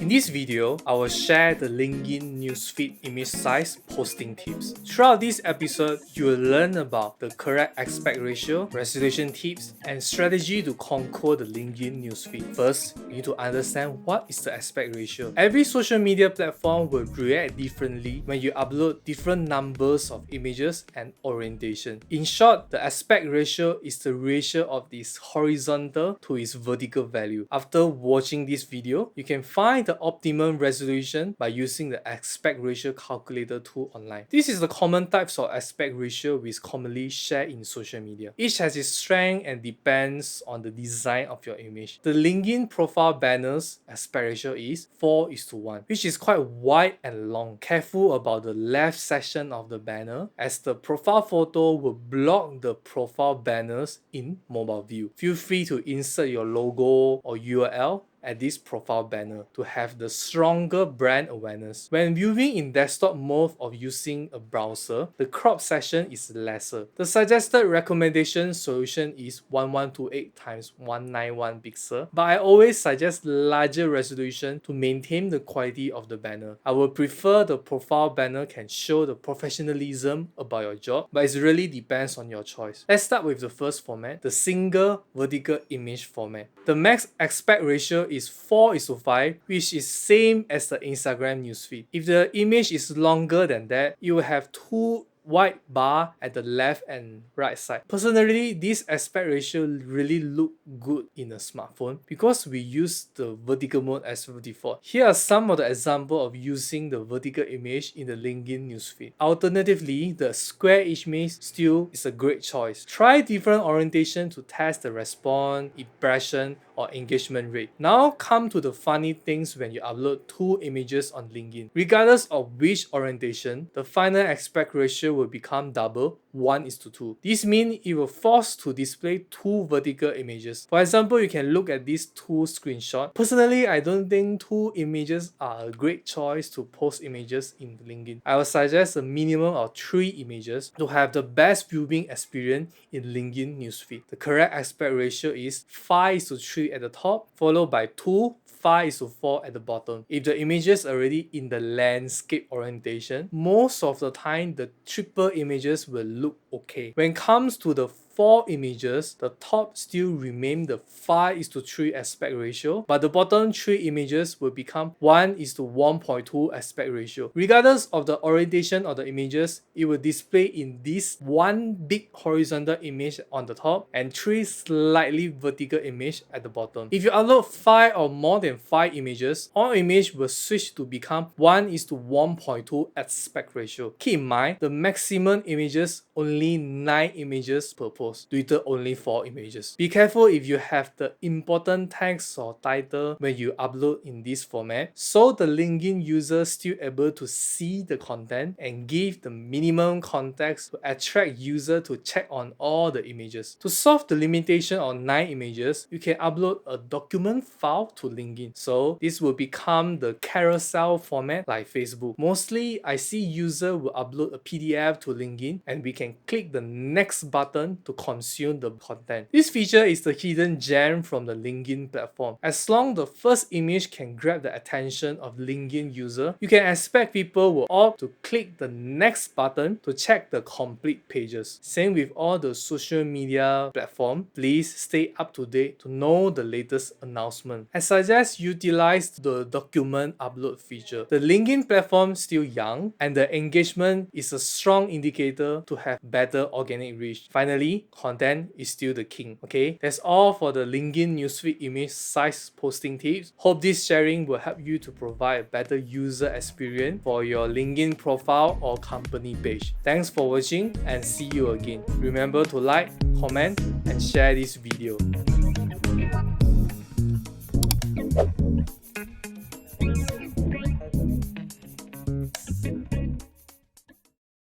In this video, I will share the LinkedIn newsfeed image size posting tips. Throughout this episode, you will learn about the correct aspect ratio, resolution tips, and strategy to conquer the LinkedIn newsfeed. First, you need to understand what is the aspect ratio. Every social media platform will react differently when you upload different numbers of images and orientation. In short, the aspect ratio is the ratio of its horizontal to its vertical value. After watching this video, you can find the optimum resolution by using the aspect ratio calculator tool online. This is the common types of aspect ratio which is commonly shared in social media. Each has its strength and depends on the design of your image. The LinkedIn profile banner's aspect ratio is 4:1, which is quite wide and long. Careful about the left section of the banner, as the profile photo will block the profile banners in mobile view. Feel free to insert your logo or URL at this profile banner to have the stronger brand awareness. When viewing in desktop mode of using a browser, the crop section is lesser. The suggested recommendation solution is 1128 x 191 pixel, but I always suggest larger resolution to maintain the quality of the banner. I would prefer the profile banner can show the professionalism about your job, but it really depends on your choice. Let's start with the first format, the single vertical image format. The max aspect ratio is 4:5, which is same as the Instagram newsfeed. If the image is longer than that, you will have two white bar at the left and right side. Personally, this aspect ratio really look good in a smartphone because we use the vertical mode as default. Here are some of the examples of using the vertical image in the LinkedIn newsfeed. Alternatively, the square image still is a great choice. Try different orientation to test the response, impression, or engagement rate. Now come to the funny things when you upload two images on LinkedIn. Regardless of which orientation, the final aspect ratio will become double, 1:2. This means it will force to display two vertical images. For example, you can look at these two screenshots. Personally, I don't think two images are a great choice to post images in LinkedIn. I would suggest a minimum of 3 images to have the best viewing experience in LinkedIn newsfeed. The correct aspect ratio is 5:3 at the top, followed by 5:4 at the bottom. If the images are already in the landscape orientation, most of the time the triple images will look okay. When it comes to the 4 images, the top still remain the 5:3 aspect ratio, but the bottom 3 images will become 1:1.2 aspect ratio. Regardless of the orientation of the images, it will display in this one big horizontal image on the top and 3 slightly vertical image at the bottom. If you upload 5 or more than 5 images, all images will switch to become 1:1.2 aspect ratio. Keep in mind, the maximum images only 9 images per post. Twitter only 4 images. Be careful if you have the important text or title when you upload in this format, so the LinkedIn user still able to see the content and give the minimum context to attract user to check on all the images. To solve the limitation of 9 images, you can upload a document file to LinkedIn. So this will become the carousel format like Facebook. Mostly, I see user will upload a PDF to LinkedIn and we can click the next button to consume the content. This feature is the hidden gem from the LinkedIn platform. As long as the first image can grab the attention of LinkedIn user, you can expect people will opt to click the next button to check the complete pages. Same with all the social media platform. Please stay up to date to know the latest announcement. I suggest utilize the document upload feature. The LinkedIn platform is still young and the engagement is a strong indicator to have better organic reach. Finally, content is still the king. Okay, that's all for the LinkedIn newsfeed image size posting tips. Hope this sharing will help you to provide a better user experience for your LinkedIn profile or company page. Thanks for watching and see you again. Remember to like, comment, and share this video.